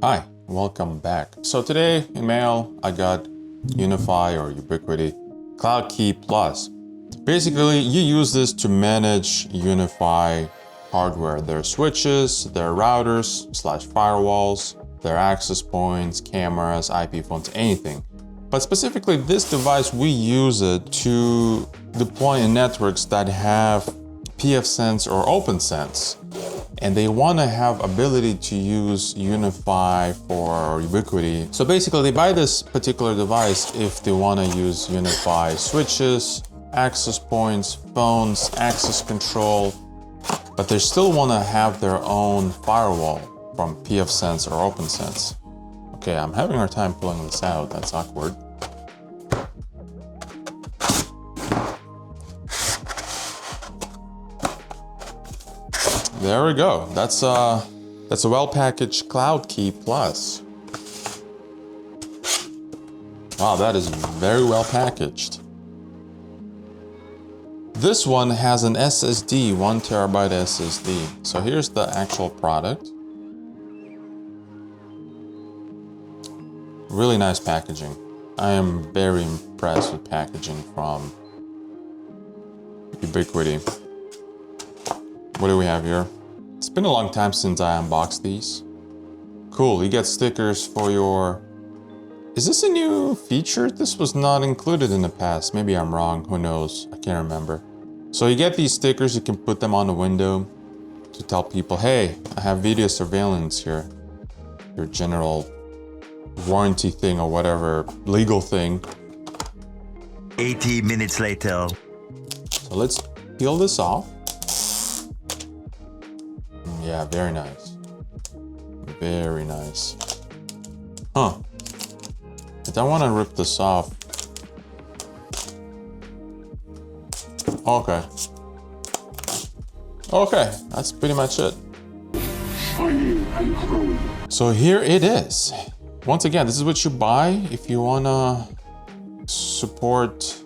Hi, welcome back. So today in mail, I got UniFi or Ubiquiti CloudKey Plus. Basically, you use this to manage UniFi hardware, their switches, their routers / firewalls, their access points, cameras, IP phones, anything. But specifically this device, we use it to deploy in networks that have pfSense or OPNsense. And they want to have ability to use UniFi for Ubiquiti. So basically they buy this particular device if they want to use UniFi switches, access points, phones, access control, but they still want to have their own firewall from pfSense or OPNsense. Okay, I'm having a hard time pulling this out, that's awkward. There we go. That's a well-packaged CloudKey Plus. Wow, that is very well packaged. This one has an SSD, 1 terabyte SSD. So here's the actual product. Really nice packaging. I am very impressed with packaging from Ubiquiti. What do we have here? It's been a long time since I unboxed these. Cool, you get stickers for your... Is this a new feature? This was not included in the past. Maybe I'm wrong, who knows? I can't remember. So you get these stickers, you can put them on the window to tell people, hey, I have video surveillance here. Your general warranty thing or whatever, legal thing. 80 minutes later. So let's peel this off. Yeah, very nice. Very nice. Huh. I don't want to rip this off. Okay. Okay, that's pretty much it. So here it is. Once again, this is what you buy if you want to support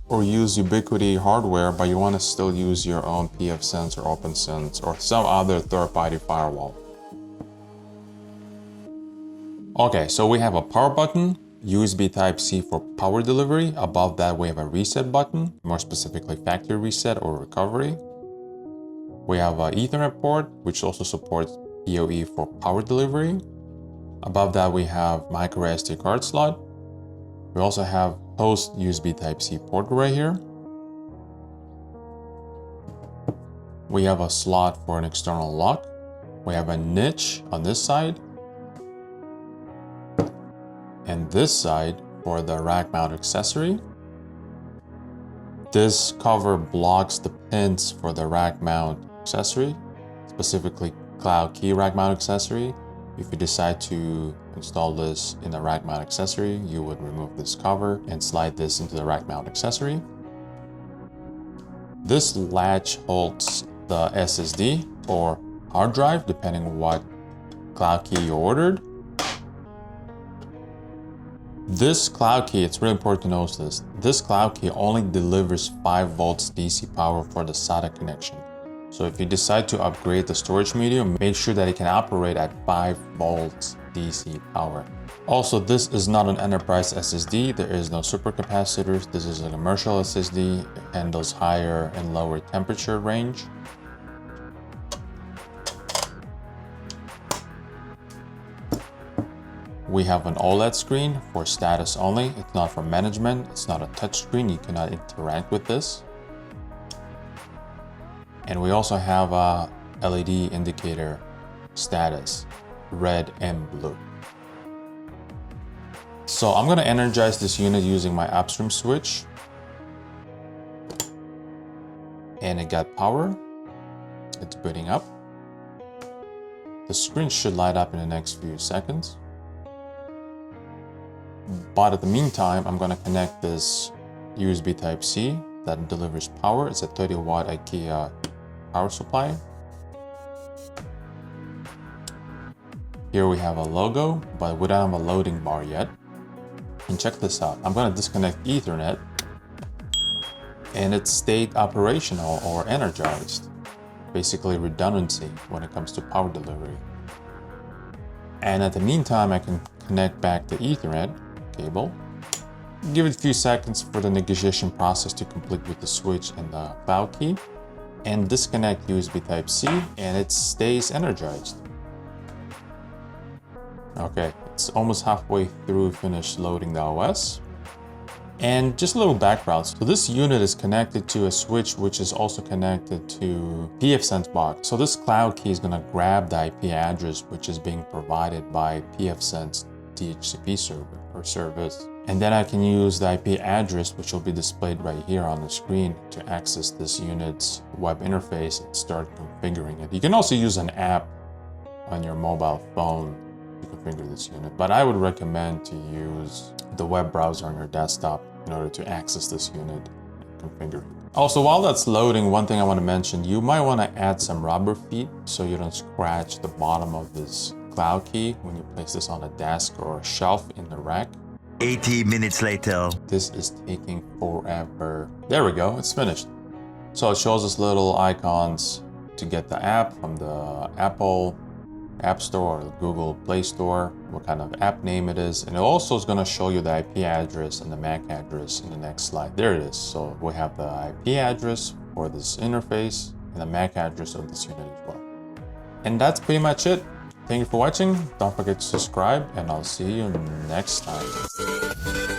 or use Ubiquiti hardware, but you want to still use your own pfSense or OPNsense or some other third-party firewall. Okay, so we have a power button, USB Type-C for power delivery. Above that, we have a reset button, more specifically factory reset or recovery. We have an Ethernet port, which also supports PoE for power delivery. Above that, we have micro SD card slot. We also have host USB Type-C port right here. We have a slot for an external lock. We have a niche on this side. And this side for the rack mount accessory. This cover blocks the pins for the rack mount accessory, specifically CloudKey rack mount accessory. If you decide to install this in the rack mount accessory, you would remove this cover and slide this into the rack mount accessory. This latch holds the SSD or hard drive, depending on what CloudKey you ordered. This CloudKey, it's really important to note this. This CloudKey only delivers 5 volts DC power for the SATA connection. So if you decide to upgrade the storage medium, make sure that it can operate at 5 volts DC power. Also, this is not an enterprise SSD. There is no supercapacitors. This is a commercial SSD. It handles higher and lower temperature range. We have an OLED screen for status only. It's not for management. It's not a touch screen. You cannot interact with this. And we also have a LED indicator status, red and blue. So I'm gonna energize this unit using my upstream switch. And it got power. It's booting up. The screen should light up in the next few seconds. But in the meantime, I'm gonna connect this USB Type-C that delivers power. It's a 30-watt IKEA power supply. Here we have a logo, but we don't have a loading bar yet. And check this out. I'm gonna disconnect Ethernet and it stayed operational or energized. Basically redundancy when it comes to power delivery. And at the meantime, I can connect back the Ethernet cable. Give it a few seconds for the negotiation process to complete with the switch and the CloudKey, and disconnect USB Type-C, and it stays energized. Okay, it's almost halfway through finished loading the OS. And just a little background. So this unit is connected to a switch which is also connected to pfSense box. So this CloudKey is going to grab the IP address which is being provided by pfSense DHCP server or service. And then I can use the IP address, which will be displayed right here on the screen, to access this unit's web interface and start configuring it. You can also use an app on your mobile phone to configure this unit, but I would recommend to use the web browser on your desktop in order to access this unit and configure it. Also, while that's loading, one thing I want to mention, you might want to add some rubber feet so you don't scratch the bottom of this CloudKey when you place this on a desk or a shelf in the rack. 80 minutes later. This is taking forever. There we go, it's finished. So it shows us little icons to get the app from the Apple App Store or the Google Play Store, what kind of app name it is. And it also is going to show you the IP address and the MAC address in the next slide. There it is. So we have the IP address for this interface and the MAC address of this unit as well. And that's pretty much it. Thank you for watching. Don't forget to subscribe, and I'll see you next time.